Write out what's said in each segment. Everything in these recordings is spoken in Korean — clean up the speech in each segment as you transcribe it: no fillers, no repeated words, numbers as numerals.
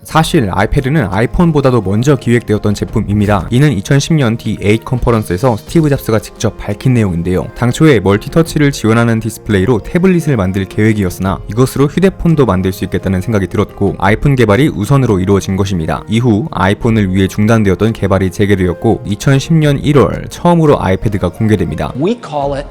사실 아이패드는 아이폰보다도 먼저 기획되었던 제품입니다. 이는 2010년 D8 컨퍼런스에서 스티브 잡스가 직접 밝힌 내용인데요. 당초에 멀티터치를 지원하는 디스플레이로 태블릿을 만들 계획이었으나 이것으로 휴대폰도 만들 수 있겠다는 생각이 들었고 아이폰 개발이 우선으로 이루어진 것입니다. 이후 아이폰을 위해 중단되었던 개발이 재개되었고 2010년 1월 처음으로 아이패드가 공개됩니다. We call it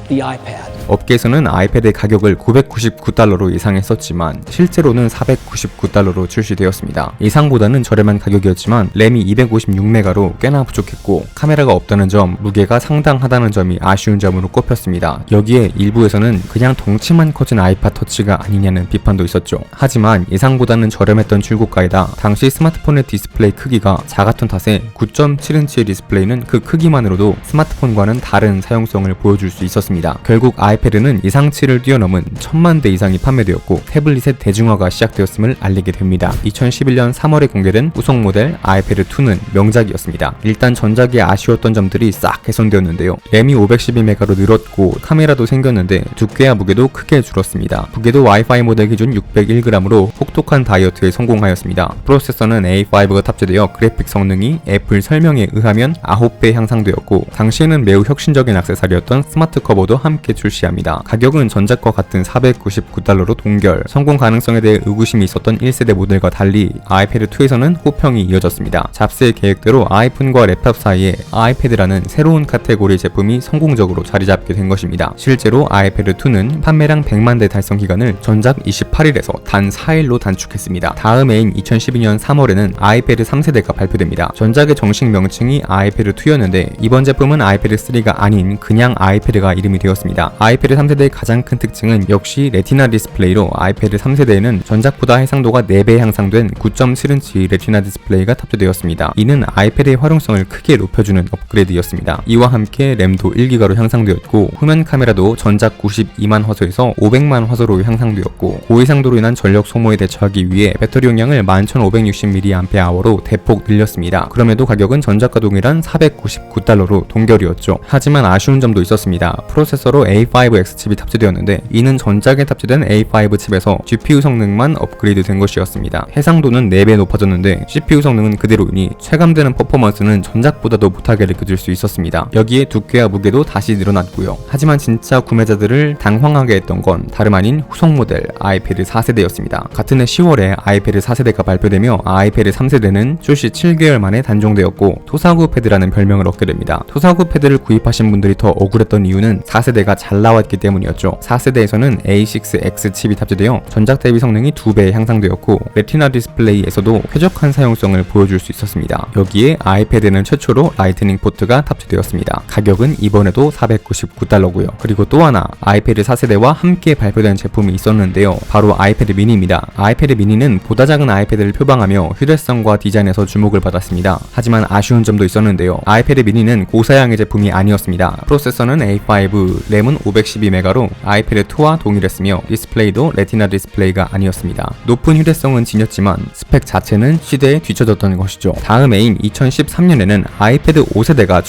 the iPad. 업계에서는 아이패드의 가격을 $999로 예상했었지만 실제로는 $499로 출시되었습니다. 예상보다는 저렴한 가격이었지만 램이 256메가로 꽤나 부족했고 카메라가 없다는 점, 무게가 상당하다는 점이 아쉬운 점으로 꼽혔습니다. 여기에 일부에서는 그냥 덩치만 커진 아이팟 터치가 아니냐는 비판도 있었죠. 하지만 예상보다는 저렴했던 출고가에다 당시 스마트폰의 디스플레이 크기가 작았던 탓에 9.7인치의 디스플레이는 그 크기만으로도 스마트폰과는 다른 사용성을 보여줄 수 있었습니다. 결국 아이패드는 예상치를 뛰어넘은 1000만 대 이상이 판매되었고 태블릿의 대중화가 시작되었음을 알리게 됩니다. 2011년 3월에 공개된 후속 모델 아이패드2는 명작이었습니다. 일단 전작에 아쉬웠던 점들이 싹 개선되었는데요. 램이 512메가로 늘었고 카메라도 생겼는데 두께와 무게도 크게 줄었습니다. 무게도 와이파이 모델 기준 601g으로 혹독한 다이어트에 성공하였습니다. 프로세서는 A5가 탑재되어 그래픽 성능이 애플 설명에 의하면 9배 향상되었고 당시에는 매우 혁신적인 액세서리였던 스마트 커버도 함께 출시합니다. 가격은 전작과 같은 $499로 동결, 성공 가능성에 대해 의구심이 있었던 1세대 모델과 달리 아이패드2에서는 호평이 이어졌습니다. 잡스의 계획대로 아이폰과 랩탑 사이에 아이패드라는 새로운 카테고리 제품이 성공적으로 자리 잡게 된 것입니다. 실제로 아이패드2는 판매량 100만 대 달성 기간을 전작 28일에서 단 4일로 단축했습니다. 다음 해인 2012년 3월에는 아이패드 3세대가 발표됩니다. 전작의 정식 명칭이 아이패드2였는데 이번 제품은 아이패드3가 아닌 그냥 아이패드가 이름이 되었습니다. 아이패드 3세대의 가장 큰 특징은 역시 레티나 디스플레이로 아이패드 3세대에는 전작보다 해상도가 4배 향상된 9.7인치 레티나 디스플레이가 탑재되었습니다. 이는 아이패드의 활용성을 크게 높여주는 업그레이드였습니다. 이와 함께 램도 1기가로 향상되었고 후면 카메라도 전작 92만 화소에서 500만 화소로 향상되었고 고해상도로 인한 전력 소모에 대처하기 위해 배터리 용량을 11,560mAh로 대폭 늘렸습니다. 그럼에도 가격은 전작과 동일한 $499로 동결이었죠. 하지만 아쉬운 점도 있었습니다. 프로세서로 A5X 칩이 탑재되었는데 이는 전작에 탑재된 A5 칩에서 GPU 성능만 업그레이드 된 것이었습니다. 해상도는 4배 높아졌는데 CPU 성능은 그대로이니 체감되는 퍼포먼스는 전작보다도 못하게 느껴질 수 있었습니다. 여기에 두께와 무게도 다시 늘어났고요. 하지만 진짜 구매자들을 당황하게 했던 건 다름 아닌 후속 모델 아이패드 4세대였습니다. 같은 해 10월에 아이패드 4세대가 발표되며 아이패드 3세대는 출시 7개월 만에 단종되었고 토사구 패드라는 별명을 얻게 됩니다. 토사구 패드를 구입하신 분들이 더 억울했던 이유는 4세대가 잘 나왔기 때문이었죠. 4세대에서는 A6X 칩이 탑재되어 전작 대비 성능이 2배 향상되었고 레티나 디스플레이에서도 쾌적한 사용성을 보여줄 수 있었습니다. 여기에 아이패드는 최초로 라이트닝 포트가 탑재되었습니다. 가격은 이번에도 $499고요. 그리고 또 하나 아이패드 4세대와 함께 발표된 제품이 있었는데요. 바로 아이패드 미니입니다. 아이패드 미니는 보다 작은 아이패드를 표방하며 휴대성과 디자인에서 주목을 받았습니다. 하지만 아쉬운 점도 있었는데요. 아이패드 미니는 고사양의 제품이 아니었습니다. 프로세서는 A5, 램은 512메가로 아이패드2와 동일했으며 디스플레이도 레티나 디스플레이가 아니었습니다. 높은 휴대성은 지녔지만 스펙 자체는 시대에 뒤처졌던 것이죠. 다음 해인 2013년에는 아이패드 5세대가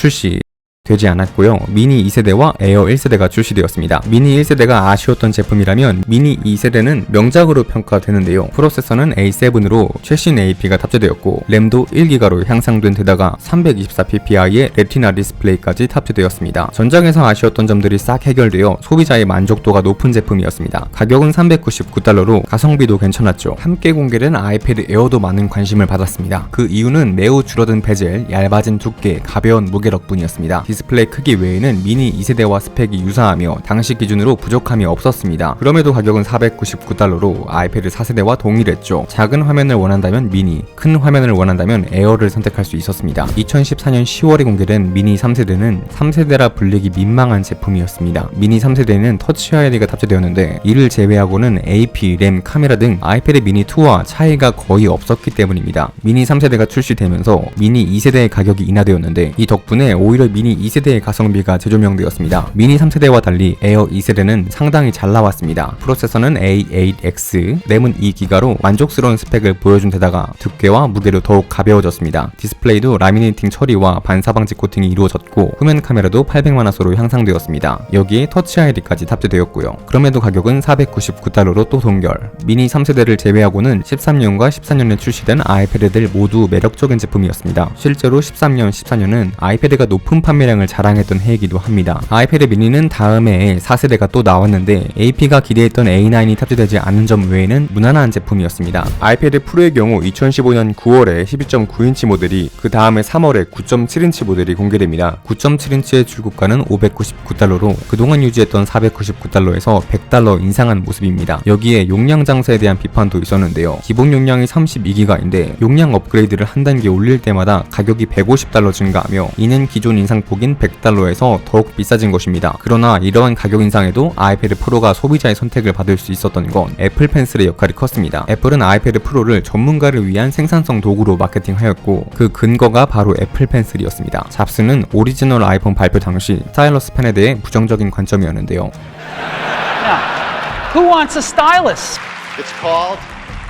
되지 않았고요. 미니 2세대와 에어 1세대가 출시되었습니다. 미니 1세대가 아쉬웠던 제품이라면 미니 2세대는 명작으로 평가되는데요. 프로세서는 A7으로 최신 AP가 탑재되었고 램도 1기가로 향상된 데다가 324ppi의 레티나 디스플레이까지 탑재되었습니다. 전작에서 아쉬웠던 점들이 싹 해결되어 소비자의 만족도가 높은 제품이었습니다. 가격은 $399로 가성비도 괜찮았죠. 함께 공개된 아이패드 에어도 많은 관심을 받았습니다. 그 이유는 매우 줄어든 베젤, 얇아진 두께, 가벼운 무게 덕분이었습니다. 디스플레이 크기 외에는 미니 2세대와 스펙이 유사하며 당시 기준으로 부족함이 없었습니다. 그럼에도 가격은 $499로 아이패드 4세대와 동일했죠. 작은 화면을 원한다면 미니, 큰 화면을 원한다면 에어를 선택할 수 있었습니다. 2014년 10월에 공개된 미니 3세대는 3세대라 불리기 민망한 제품이었습니다. 미니 3세대는 터치 ID가 탑재되었는데 이를 제외하고는 AP, 램, 카메라 등 아이패드 미니 2와 차이가 거의 없었기 때문입니다. 미니 3세대가 출시되면서 미니 2세대의 가격이 인하되었는데 이 덕분에 오히려 미니 2세대의 가성비가 재조명되었습니다. 미니 3세대와 달리 에어 2세대는 상당히 잘 나왔습니다. 프로세서는 A8X, 램은 2기가로 만족스러운 스펙을 보여준 데다가 두께와 무게도 더욱 가벼워졌습니다. 디스플레이도 라미네이팅 처리와 반사방지 코팅이 이루어졌고 후면 카메라도 800만화소로 향상되었습니다. 여기에 터치 ID까지 탑재되었고요. 그럼에도 가격은 499달러로 또 동결. 미니 3세대를 제외하고는 13년과 14년에 출시된 아이패드들 모두 매력적인 제품이었습니다. 실제로 13년, 14년은 아이패드가 높은 판매량을 자랑했던 해이기도 합니다. 아이패드 미니는 다음 해에 4세대가 또 나왔는데 AP가 기대했던 A9이 탑재되지 않은 점 외에는 무난한 제품이었습니다. 아이패드 프로의 경우 2015년 9월에 12.9인치 모델이 그 다음에 3월에 9.7인치 모델이 공개됩니다. 9.7인치의 출고가는 599달러로 그동안 유지했던 499달러에서 100달러 인상한 모습입니다. 여기에 용량 장사에 대한 비판도 있었는데요. 기본 용량이 32기가인데 용량 업그레이드를 한 단계 올릴 때마다 가격이 150달러 증가하며 이는 기존 인상폭인 100달러에서 더욱 비싸진 것입니다. 그러나 이러한 가격 인상에도 아이패드 프로가 소비자의 선택을 받을 수 있었던 건 애플 펜슬의 역할이 컸습니다. 애플은 아이패드 프로를 전문가를 위한 생산성 도구로 마케팅하였고 그 근거가 바로 애플 펜슬이었습니다. 잡스는 오리지널 아이폰 발표 당시 스타일러스 펜에 대해 부정적인 관점이었는데요. Now, who wants a stylus? It's called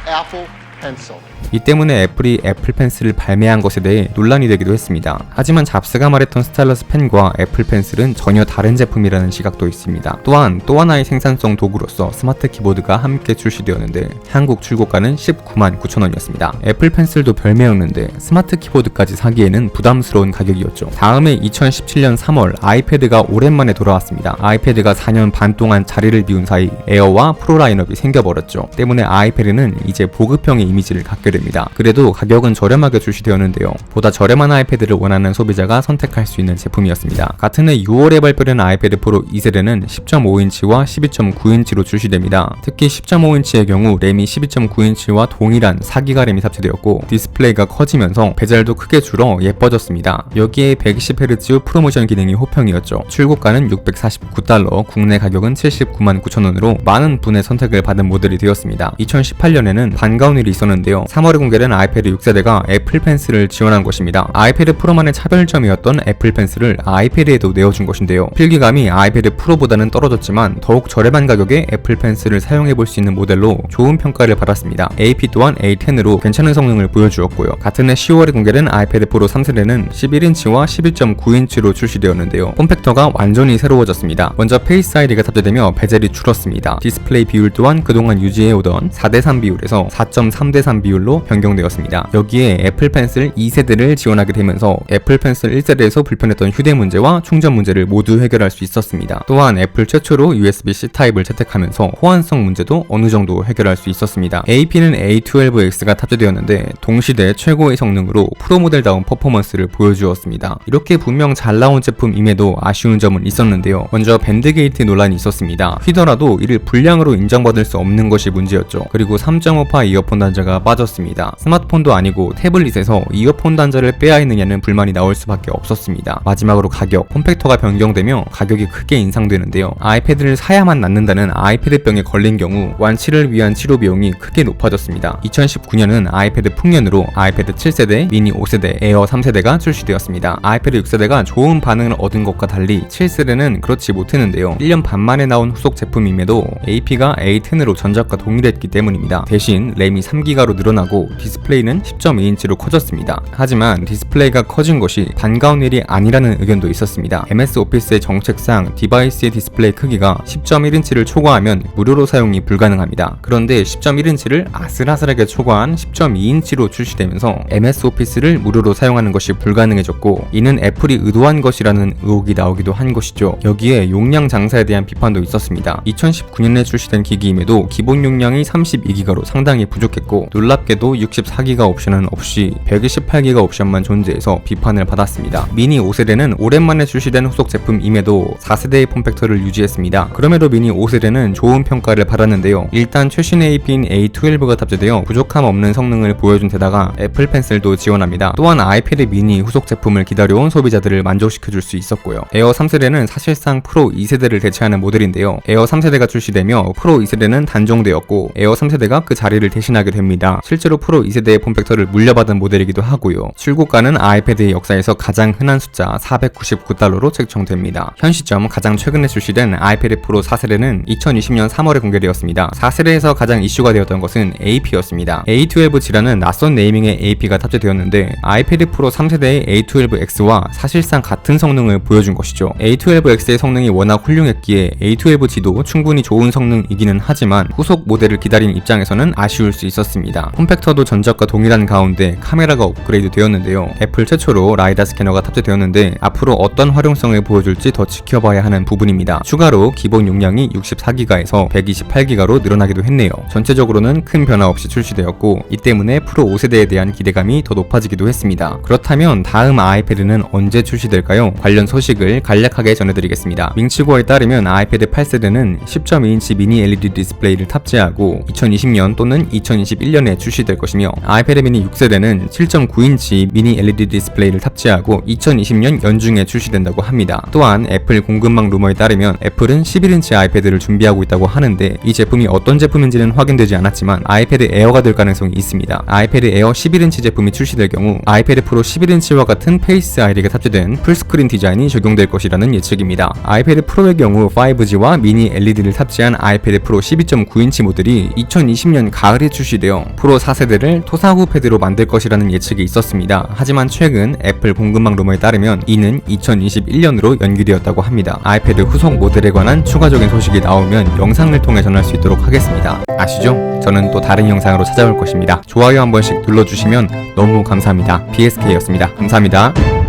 Apple Pencil. 이 때문에 애플이 애플 펜슬을 발매한 것에 대해 논란이 되기도 했습니다. 하지만 잡스가 말했던 스타일러스 펜과 애플 펜슬은 전혀 다른 제품이라는 시각도 있습니다. 또한 또 하나의 생산성 도구로서 스마트 키보드가 함께 출시되었는데 한국 출고가는 19만 9천원이었습니다. 애플 펜슬도 별매였는데 스마트 키보드까지 사기에는 부담스러운 가격이었죠. 다음에 2017년 3월 아이패드가 오랜만에 돌아왔습니다. 아이패드가 4년 반 동안 자리를 비운 사이 에어와 프로 라인업이 생겨버렸죠. 때문에 아이패드는 이제 보급형의 이미지를 갖게 됩니다. 그래도 가격은 저렴하게 출시되었는데요. 보다 저렴한 아이패드를 원하는 소비자가 선택할 수 있는 제품이었습니다. 같은 해 6월에 발표된 아이패드 프로 2세대는 10.5인치와 12.9인치로 출시됩니다. 특히 10.5인치의 경우 램이 12.9인치와 동일한 4기가 램이 탑재되었고 디스플레이가 커지면서 베젤도 크게 줄어 예뻐졌습니다. 여기에 120Hz 프로모션 기능이 호평이었죠. 출고가는 649달러, 국내 가격은 79만 9천원으로 많은 분의 선택을 받은 모델이 되었습니다. 2018년에는 반가운 일이 있었는데요. 3월에 공개된 아이패드 6세대가 애플 펜슬을 지원한 것입니다. 아이패드 프로만의 차별점이었던 애플 펜슬을 아이패드에도 내어준 것인데요. 필기감이 아이패드 프로보다는 떨어졌지만 더욱 저렴한 가격에 애플 펜슬을 사용해볼 수 있는 모델로 좋은 평가를 받았습니다. AP 또한 A10으로 괜찮은 성능을 보여주었고요. 같은 해 10월에 공개된 아이패드 프로 3세대는 11인치와 11.9인치로 출시되었는데요. 폼팩터가 완전히 새로워졌습니다. 먼저 페이스 아이디가 탑재되며 베젤이 줄었습니다. 디스플레이 비율 또한 그동안 유지해오던 4:3 비율에서 4.3:3 비율로 변경되었습니다. 여기에 애플 펜슬 2세대를 지원하게 되면서 애플 펜슬 1세대에서 불편했던 휴대 문제와 충전 문제를 모두 해결할 수 있었습니다. 또한 애플 최초로 USB-C 타입을 채택하면서 호환성 문제도 어느 정도 해결할 수 있었습니다. AP는 A12X가 탑재되었는데 동시대 최고의 성능으로 프로 모델다운 퍼포먼스를 보여주었습니다. 이렇게 분명 잘 나온 제품임에도 아쉬운 점은 있었는데요. 먼저 밴드 게이트 논란이 있었습니다. 휘더라도 이를 불량으로 인정받을 수 없는 것이 문제였죠. 그리고 3.5파 이어폰 단자가 빠졌습니다. 스마트폰도 아니고 태블릿에서 이어폰 단자를 빼야 했느냐는 불만이 나올 수밖에 없었습니다. 마지막으로 가격, 폼팩터가 변경되며 가격이 크게 인상되는데요. 아이패드를 사야만 낫는다는 아이패드병에 걸린 경우 완치를 위한 치료 비용이 크게 높아졌습니다. 2019년은 아이패드 풍년으로 아이패드 7세대, 미니 5세대, 에어 3세대가 출시되었습니다. 아이패드 6세대가 좋은 반응을 얻은 것과 달리 7세대는 그렇지 못했는데요. 1년 반 만에 나온 후속 제품임에도 AP가 A10으로 전작과 동일했기 때문입니다. 대신 램이 3기가로 늘어나고 디스플레이는 10.2인치로 커졌습니다. 하지만 디스플레이가 커진 것이 반가운 일이 아니라는 의견도 있었습니다. MS 오피스의 정책상 디바이스의 디스플레이 크기가 10.1인치를 초과하면 무료로 사용이 불가능합니다. 그런데 10.1인치를 아슬아슬하게 초과한 10.2인치로 출시되면서 MS 오피스를 무료로 사용하는 것이 불가능해졌고 이는 애플이 의도한 것이라는 의혹이 나오기도 한 것이죠. 여기에 용량 장사에 대한 비판도 있었습니다. 2019년에 출시된 기기임에도 기본 용량이 32기가로 상당히 부족했고 놀랍게도 64기가 옵션은 없이 128기가 옵션만 존재해서 비판을 받았습니다. 미니 5세대는 오랜만에 출시된 후속 제품임에도 4세대의 폼팩터를 유지했습니다. 그럼에도 미니 5세대는 좋은 평가를 받았는데요. 일단 최신 AP인 A12가 탑재되어 부족함 없는 성능을 보여준 데다가 애플 펜슬도 지원합니다. 또한 아이패드 미니 후속 제품을 기다려온 소비자들을 만족시켜줄 수 있었고요. 에어 3세대는 사실상 프로 2세대를 대체하는 모델인데요. 에어 3세대가 출시되며 프로 2세대는 단종되었고 에어 3세대가 그 자리를 대신하게 됩니다. 됩니다. 실제로 프로 2세대의 폼팩터를 물려받은 모델이기도 하고요. 출고가는 아이패드의 역사에서 가장 흔한 숫자 499달러로 책정됩니다. 현 시점 가장 최근에 출시된 아이패드 프로 4세대는 2020년 3월에 공개되었습니다. 4세대에서 가장 이슈가 되었던 것은 AP였습니다. A12G라는 낯선 네이밍의 AP가 탑재되었는데 아이패드 프로 3세대의 A12X와 사실상 같은 성능을 보여준 것이죠. A12X의 성능이 워낙 훌륭했기에 A12G도 충분히 좋은 성능이기는 하지만 후속 모델을 기다린 입장에서는 아쉬울 수 있었습니다. 폼팩터도 전작과 동일한 가운데 카메라가 업그레이드 되었는데요. 애플 최초로 라이다 스캐너가 탑재되었는데 앞으로 어떤 활용성을 보여줄지 더 지켜봐야 하는 부분입니다. 추가로 기본 용량이 64기가에서 128기가로 늘어나기도 했네요. 전체적으로는 큰 변화 없이 출시되었고 이 때문에 프로 5세대에 대한 기대감이 더 높아지기도 했습니다. 그렇다면 다음 아이패드는 언제 출시될까요? 관련 소식을 간략하게 전해드리겠습니다. 밍치고에 따르면 아이패드 8세대는 10.2인치 미니 LED 디스플레이를 탑재하고 2020년 또는 2021년에 출시될 것이며 아이패드 미니 6세대는 7.9인치 미니 LED 디스플레이를 탑재하고 2020년 연중에 출시된다고 합니다. 또한 애플 공급망 루머에 따르면 애플은 11인치 아이패드를 준비하고 있다고 하는데 이 제품이 어떤 제품인지는 확인되지 않았지만 아이패드 에어가 될 가능성이 있습니다. 아이패드 에어 11인치 제품이 출시될 경우 아이패드 프로 11인치와 같은 페이스 아이디가 탑재된 풀스크린 디자인이 적용될 것이라는 예측입니다. 아이패드 프로의 경우 5G와 미니 LED를 탑재한 아이패드 프로 12.9인치 모델이 2020년 가을에 출시되어 프로 4세대를 토사후 패드로 만들 것이라는 예측이 있었습니다. 하지만 최근 애플 공급망 루머에 따르면 이는 2021년으로 연기되었다고 합니다. 아이패드 후속 모델에 관한 추가적인 소식이 나오면 영상을 통해 전할 수 있도록 하겠습니다. 아시죠? 저는 또 다른 영상으로 찾아올 것입니다. 좋아요 한 번씩 눌러주시면 너무 감사합니다. BSK였습니다. 감사합니다.